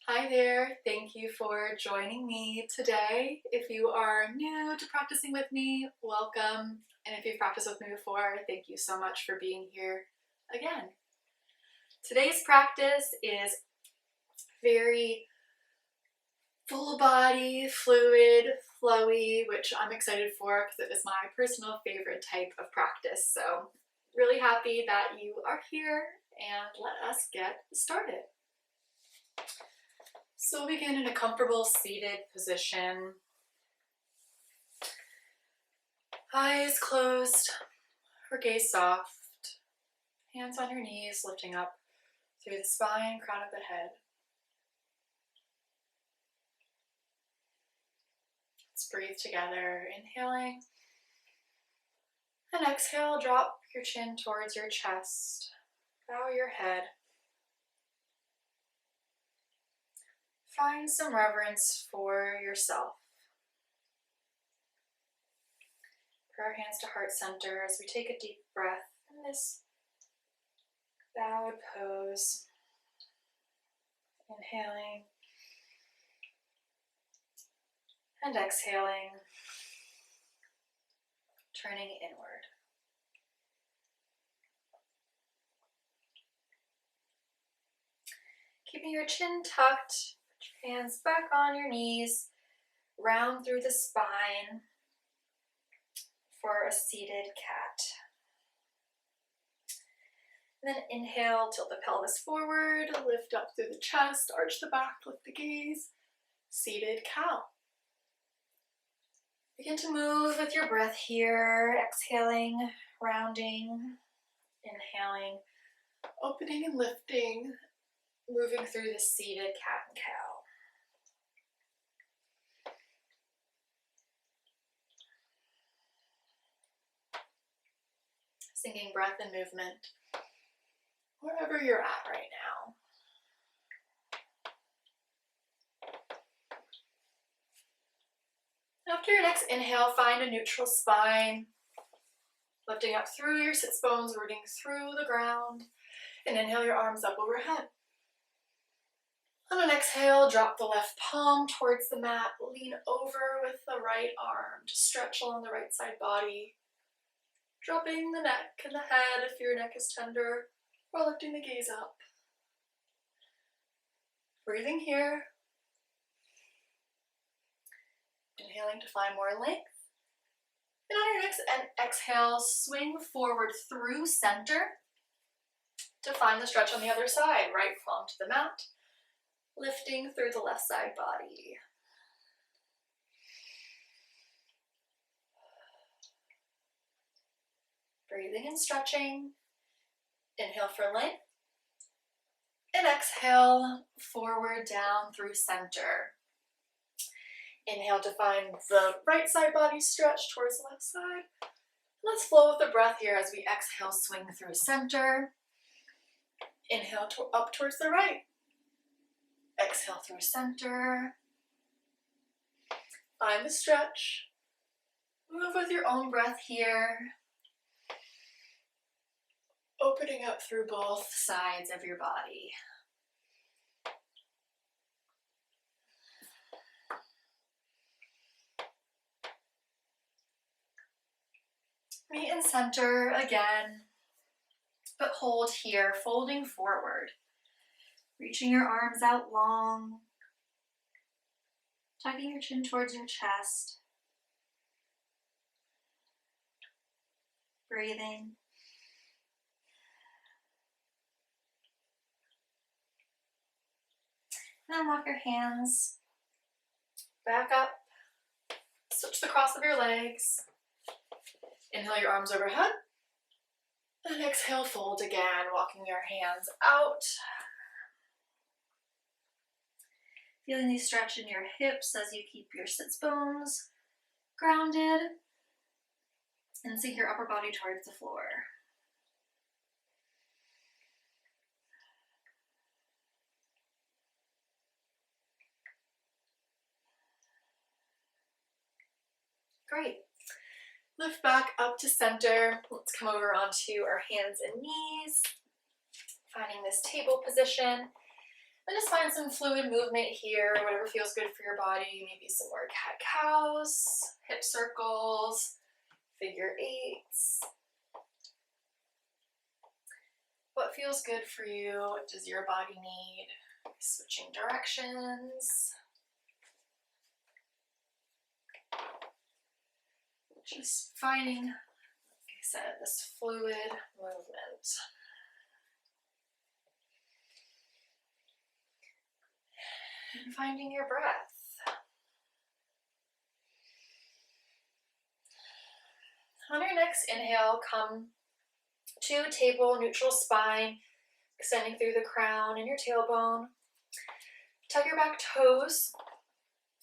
Hi there, thank you for joining me today. If you are new to practicing with me, welcome. And if you've practiced with me before, thank you so much for being here again. Today's practice is very full body, fluid, flowy, which I'm excited for because it is my personal favorite type of practice. So really happy that you are here and let us get started. So we'll begin in a comfortable seated position. Eyes closed or gaze soft. Hands on your knees, lifting up through the spine, crown of the head. Let's breathe together, inhaling. And exhale, drop your chin towards your chest. Bow your head. Find some reverence for yourself. Put our hands to heart center as we take a deep breath in this bowed pose. Inhaling and exhaling, turning inward. Keeping your chin tucked, put your hands back on your knees, round through the spine for a seated cat. And then inhale, tilt the pelvis forward, lift up through the chest, arch the back, lift the gaze, seated cow. Begin to move with your breath here, exhaling, rounding, inhaling, opening and lifting, moving through the seated cat and cow. Syncing breath and movement wherever you're at right now. After your next inhale, find a neutral spine, lifting up through your sits bones, rooting through the ground, and inhale your arms up overhead. On an exhale, drop the left palm towards the mat, lean over with the right arm to stretch along the right side body, dropping the neck and the head if your neck is tender, or lifting the gaze up. Breathing here. Inhaling to find more length. And on your next exhale, swing forward through center to find the stretch on the other side. Right palm to the mat, lifting through the left side body. Breathing and stretching. Inhale for length. And exhale, forward down through center. Inhale to find the right side body stretch towards the left side. Let's flow with the breath here as we exhale, swing through center. Inhale up towards the right. Exhale through center. Find the stretch. Move with your own breath here. Opening up through both sides of your body. Meet in center again, but hold here, folding forward. Reaching your arms out long, tucking your chin towards your chest. Breathing. And then walk your hands back up. Switch the cross of your legs. Inhale your arms overhead. And exhale, fold again, walking your hands out. Feeling the stretch in your hips as you keep your sits bones grounded. And sink your upper body towards the floor. Great. Lift back up to center. Let's come over onto our hands and knees, finding this table position. And just find some fluid movement here, whatever feels good for your body. Maybe some more cat-cows, hip circles, figure eights. What feels good for you? What does your body need? Switching directions. Just finding, like I said, this fluid movement. And finding your breath. On your next inhale, come to table, neutral spine, extending through the crown and your tailbone. Tug your back toes.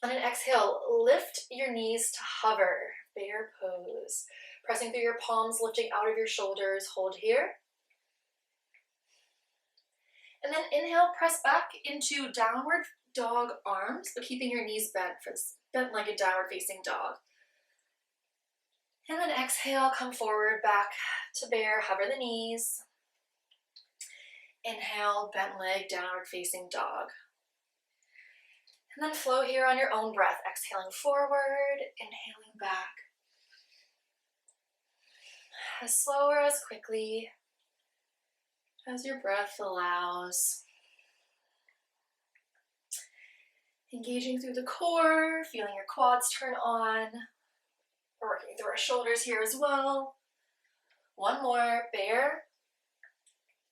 On an exhale, lift your knees to hover, bear pose. Pressing through your palms, lifting out of your shoulders, hold here. And then inhale, press back into downward dog arms, but keeping your knees bent for this bent-legged downward facing dog. And then exhale, come forward, back to bear, hover the knees. Inhale, bent leg, downward facing dog. And then flow here on your own breath, exhaling forward, inhaling back. As slow or as quickly as your breath allows. Engaging through the core, feeling your quads turn on. We're working through our shoulders here as well. One more, bear,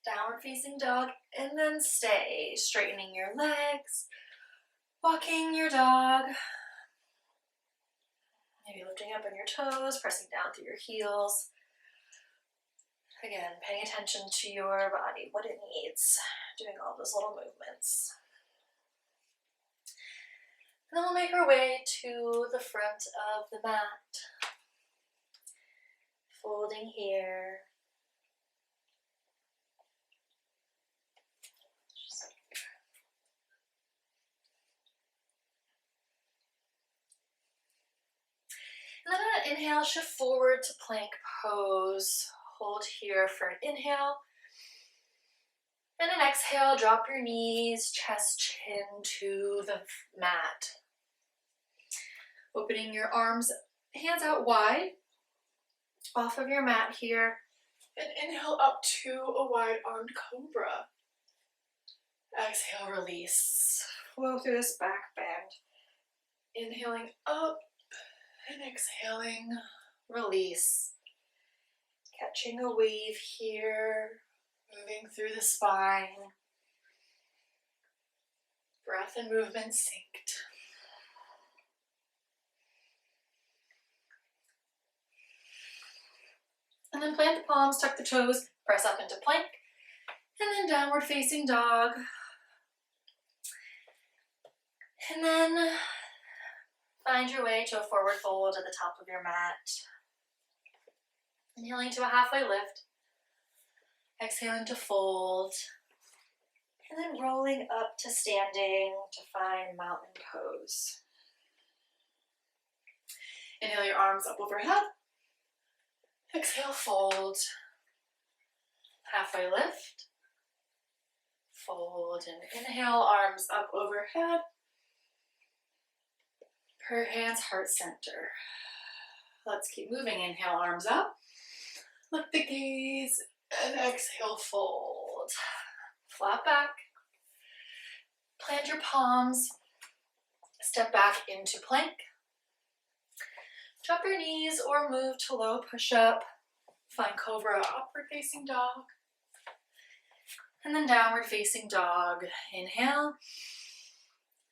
downward facing dog, and then stay, straightening your legs, walking your dog. Maybe lifting up on your toes, pressing down through your heels. Again, paying attention to your body, what it needs, doing all those little movements. And then we'll make our way to the front of the mat. Folding here. And then on an inhale, shift forward to plank pose. Hold here for an inhale. And an exhale, drop your knees, chest, chin to the mat. Opening your arms, hands out wide, off of your mat here. And inhale up to a wide-armed cobra. Exhale, release. Flow through this back bend. Inhaling up and exhaling, release. Catching a wave here, moving through the spine. Breath and movement synced. And then plant the palms, tuck the toes, press up into plank, and then downward facing dog. And then find your way to a forward fold at the top of your mat. Inhaling to a halfway lift. Exhaling to fold. And then rolling up to standing to find mountain pose. Inhale your arms up overhead. Exhale, fold. Halfway lift. Fold and inhale, arms up overhead. Per hands, heart center. Let's keep moving. Inhale, arms up. Lift the gaze and exhale, fold. Flat back. Plant your palms. Step back into plank. Drop your knees or move to low push-up. Find cobra, upward facing dog. And then downward facing dog. Inhale.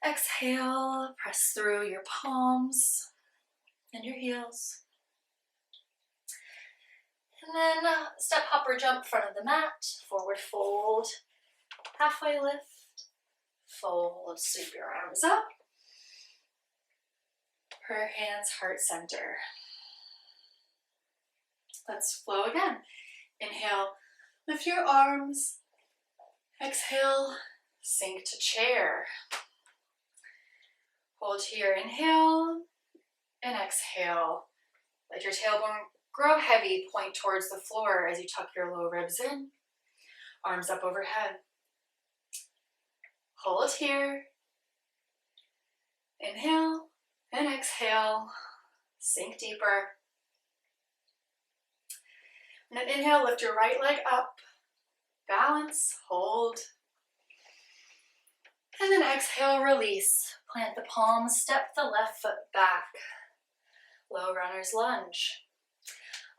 Exhale. Press through your palms and your heels. And then step, hop, or jump front of the mat. Forward fold. Halfway lift. Fold. Sweep your arms up. Per hands, heart center. Let's flow again. Inhale, lift your arms. Exhale, sink to chair. Hold here, inhale, and exhale. Let your tailbone grow heavy, point towards the floor as you tuck your low ribs in. Arms up overhead. Hold here. Inhale and exhale. Sink deeper. And then inhale, lift your right leg up. Balance, hold. And then exhale, release. Plant the palms, step the left foot back. Low runner's lunge.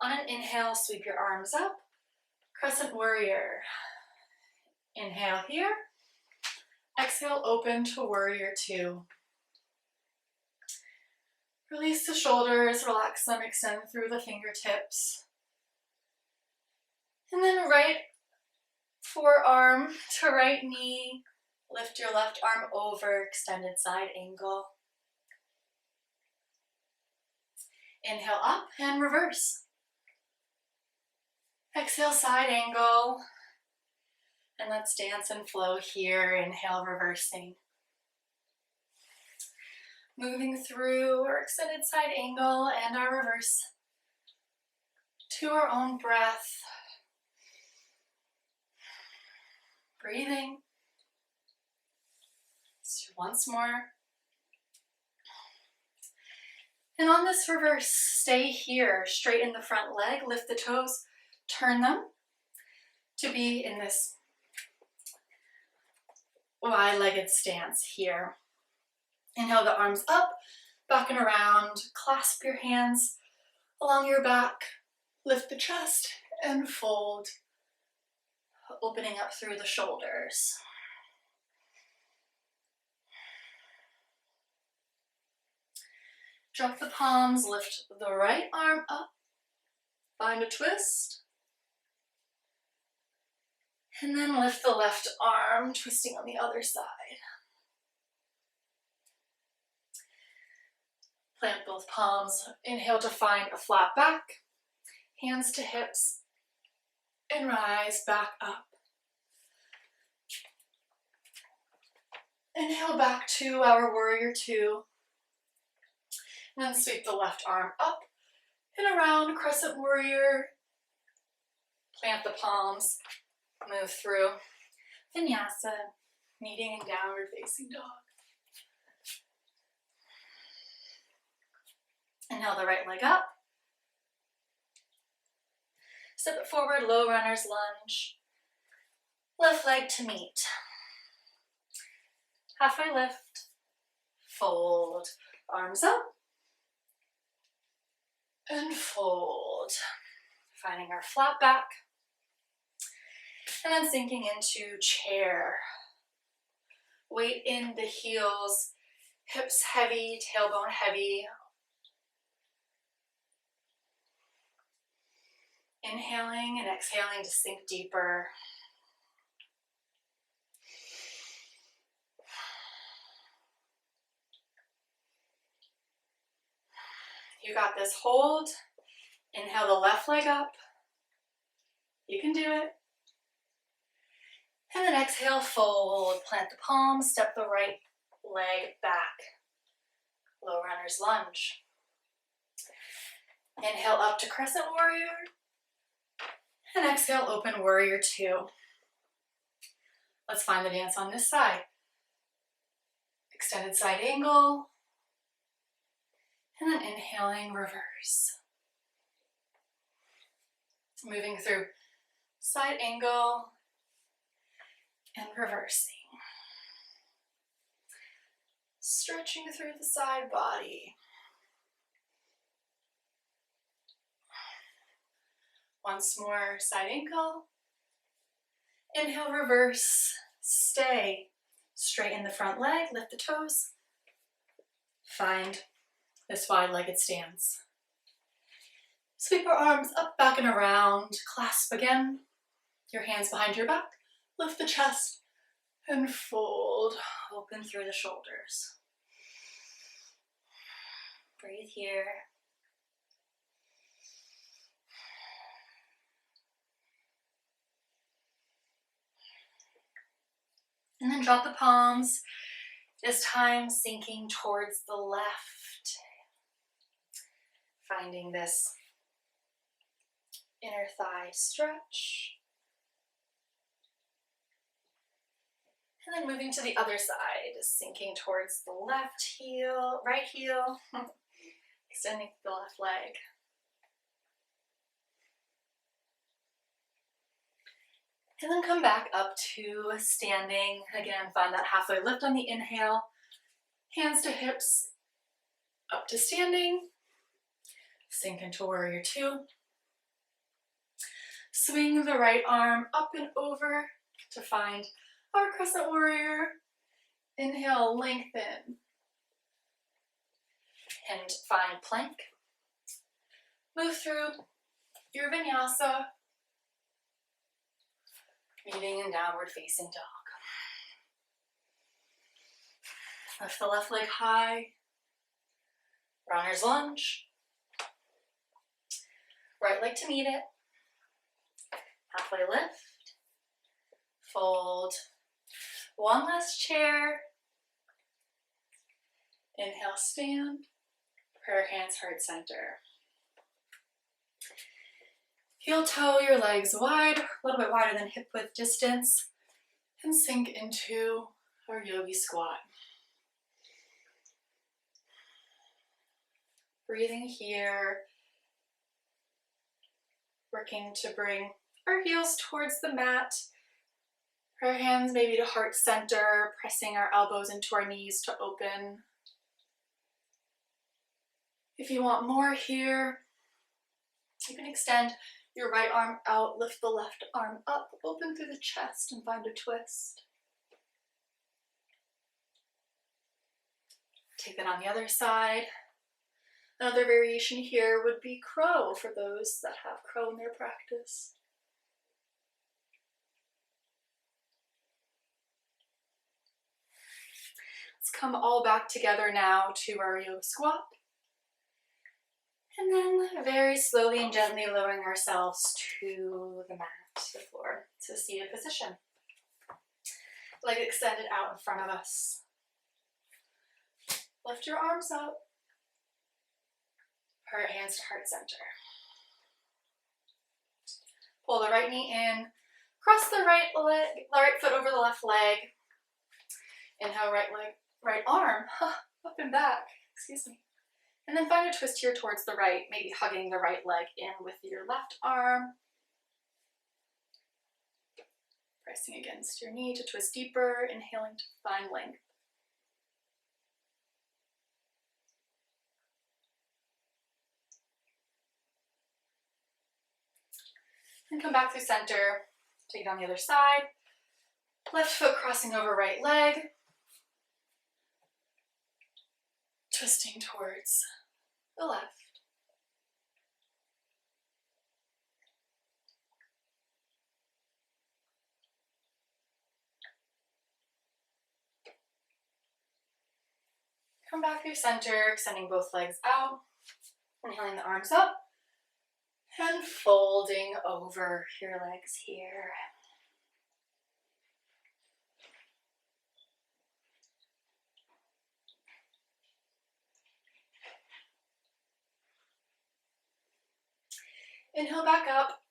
On an inhale, sweep your arms up. Crescent warrior. Inhale here. Exhale, open to warrior two. Release the shoulders, relax them, extend through the fingertips. And then right forearm to right knee. Lift your left arm over, extended side angle. Inhale up and reverse. Exhale, side angle. And let's dance and flow here. Inhale, reversing. Moving through our extended side angle and our reverse to our own breath. Breathing. So once more. And on this reverse, stay here. Straighten the front leg, lift the toes, turn them to be in this wide-legged stance here. Inhale the arms up, back and around. Clasp your hands along your back. Lift the chest and fold. Opening up through the shoulders. Drop the palms, lift the right arm up. Find a twist. And then lift the left arm, twisting on the other side. Plant both palms. Inhale to find a flat back. Hands to hips. And rise back up. Inhale back to our warrior two. And then sweep the left arm up and around, crescent warrior. Plant the palms. Move through vinyasa, meeting in downward facing dog. Inhale the right leg up. Step it forward, low runner's lunge. Left leg to meet. Halfway lift. Fold. Arms up. And fold. Finding our flat back. And then sinking into chair. Weight in the heels. Hips heavy, tailbone heavy. Inhaling and exhaling to sink deeper. You got this. Hold. Inhale the left leg up. You can do it. And then exhale, fold. Plant the palms, step the right leg back. Low runner's lunge. Inhale up to crescent warrior. And exhale, open warrior two. Let's find the dance on this side. Extended side angle. And then inhaling, reverse. Moving through side angle and reversing. Stretching through the side body. Once more, side ankle. Inhale, reverse, stay. Straighten the front leg, lift the toes. Find this wide-legged stance. Sweep your arms up, back, and around. Clasp again. Your hands behind your back. Lift the chest and fold. Open through the shoulders. Breathe here. And then drop the palms, this time sinking towards the left. Finding this inner thigh stretch. And then moving to the other side, sinking towards the left heel, right heel, extending the left leg. And then come back up to standing. Again, find that halfway lift on the inhale. Hands to hips, up to standing. Sink into warrior two. Swing the right arm up and over to find our crescent warrior. Inhale, lengthen. And find plank. Move through your vinyasa. Meeting in downward facing dog. Lift the left leg high. Runner's lunge. Right leg to meet it. Halfway lift. Fold. One last chair. Inhale, stand. Prayer hands, heart center. Heel toe your legs wide, a little bit wider than hip width distance, and sink into our yogi squat. Breathing here, working to bring our heels towards the mat, our hands maybe to heart center, pressing our elbows into our knees to open. If you want more here, you can extend your right arm out, lift the left arm up, open through the chest and find a twist. Take that on the other side. Another variation here would be crow for those that have crow in their practice. Let's come all back together now to our yoga squat. And then very slowly and gently lowering ourselves to the mat, the floor, to seated position. Leg extended out in front of us. Lift your arms up. Heart hands to heart center. Pull the right knee in. Cross the right foot over the left leg. Inhale, right arm up and back. Excuse me. And then find a twist here towards the right, maybe hugging the right leg in with your left arm. Pressing against your knee to twist deeper, inhaling to find length. And come back through center, take it on the other side. Left foot crossing over right leg. Twisting towards the left. Come back through center, extending both legs out, inhaling the arms up, and folding over your legs here. Inhale back up,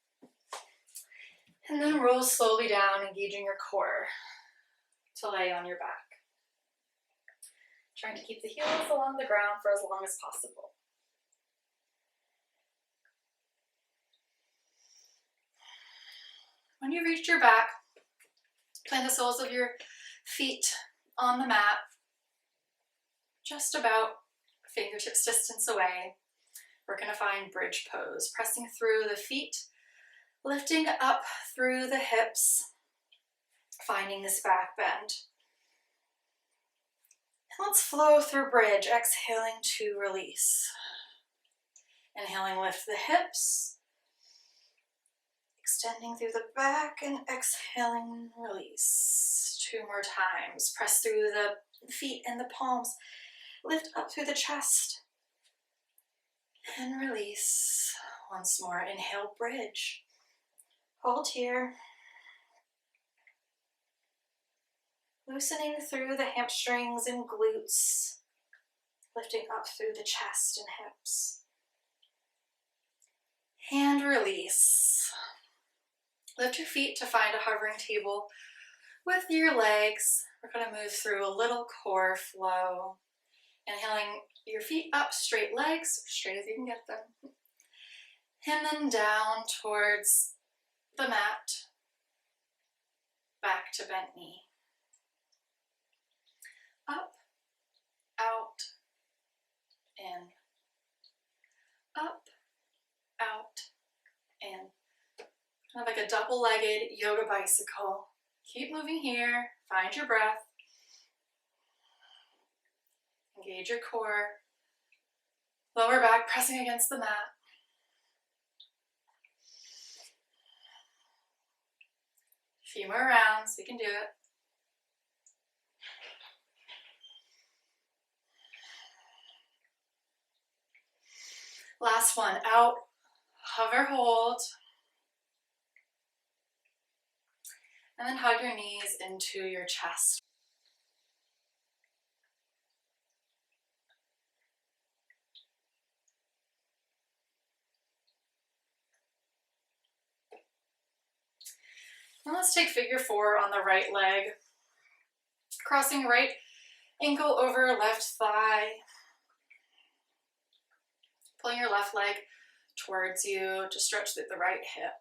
and then roll slowly down, engaging your core to lay on your back. Trying to keep the heels along the ground for as long as possible. When you've reached your back, plant the soles of your feet on the mat, just about fingertips distance away. We're going to find bridge pose, pressing through the feet, lifting up through the hips, finding this back bend. And let's flow through bridge, exhaling to release. Inhaling, lift the hips, extending through the back, and exhaling, release. 2 more times. Press through the feet and the palms. Lift up through the chest. And release. Once more. Inhale, bridge. Hold here. Loosening through the hamstrings and glutes. Lifting up through the chest and hips. And release. Lift your feet to find a hovering table With your legs, we're going to move through a little core flow. Inhaling your feet up, straight legs, straight as you can get them. And then down towards the mat, back to bent knee. Up, out, in. Up, out, in. Kind of like a double-legged yoga bicycle. Keep moving here, find your breath. Engage your core. Lower back pressing against the mat. A few more rounds, we can do it. Last one, out, hover, hold. And then hug your knees into your chest. Now let's take figure 4 on the right leg. Crossing right ankle over left thigh. Pulling your left leg towards you to stretch through the right hip.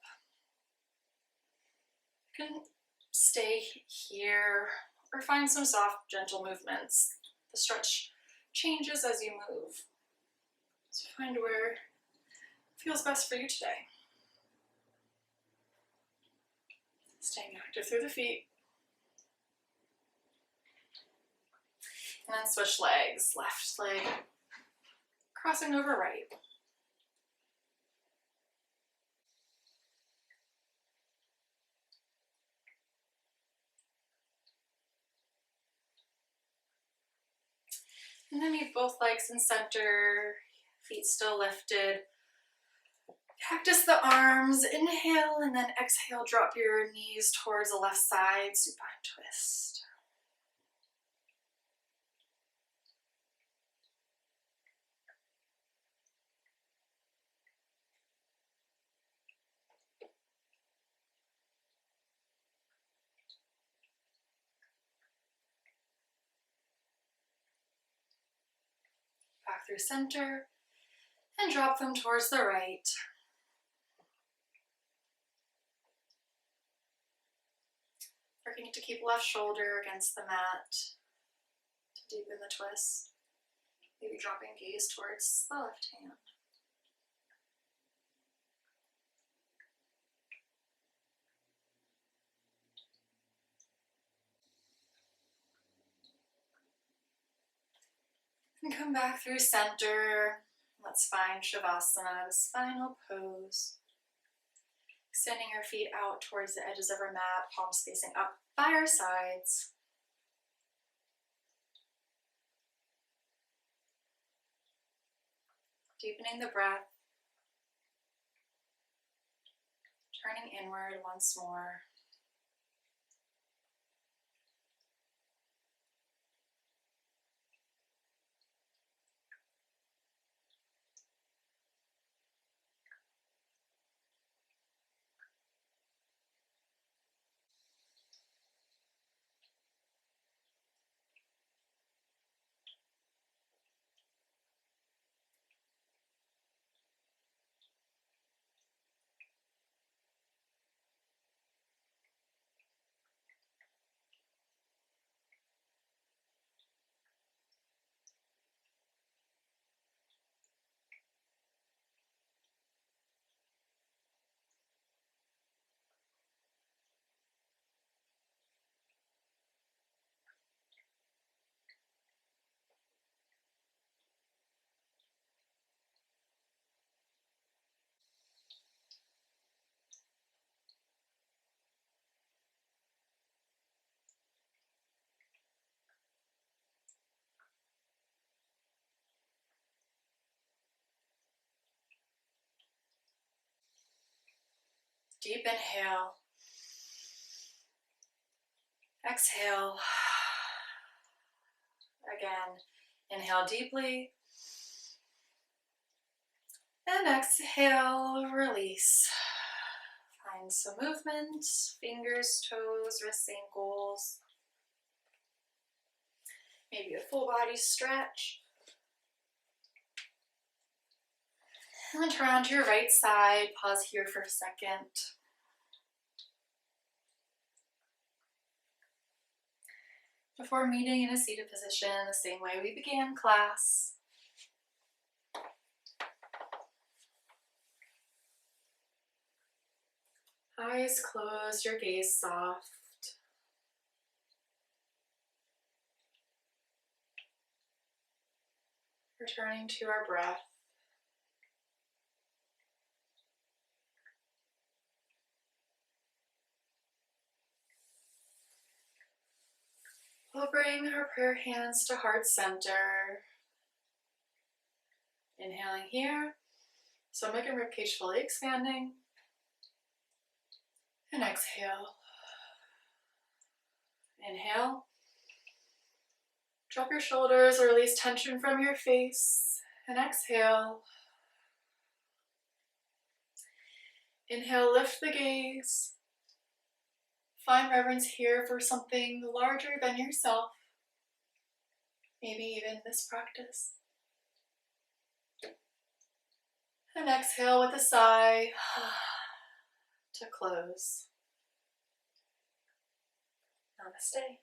You can stay here or find some soft, gentle movements. The stretch changes as you move. So find where it feels best for you today. Staying active through the feet. And then switch legs. Left leg crossing over right. And then meet both legs in center, feet still lifted. Cactus the arms, inhale, and then exhale, drop your knees towards the left side, supine twist. Back through center, and drop them towards the right. Working to keep left shoulder against the mat to deepen the twist. Maybe dropping gaze towards the left hand. And come back through center. Let's find Shavasana, the spinal pose. Extending our feet out towards the edges of our mat, palms facing up by our sides. Deepening the breath. Turning inward once more. Deep inhale. Exhale. Again, inhale deeply. And exhale, release. in some movement, fingers, toes, wrists, ankles. Maybe a full body stretch. And then turn onto your right side. Pause here for a second. Before meeting in a seated position, the same way we began class. Eyes closed, your gaze soft. Returning to our breath. We'll bring our prayer hands to heart center. Inhaling here, stomach and ribcage fully expanding. And exhale. Inhale. Drop your shoulders or release tension from your face. And exhale. Inhale, lift the gaze. Find reverence here for something larger than yourself. Maybe even this practice. And exhale with a sigh to close. Namaste.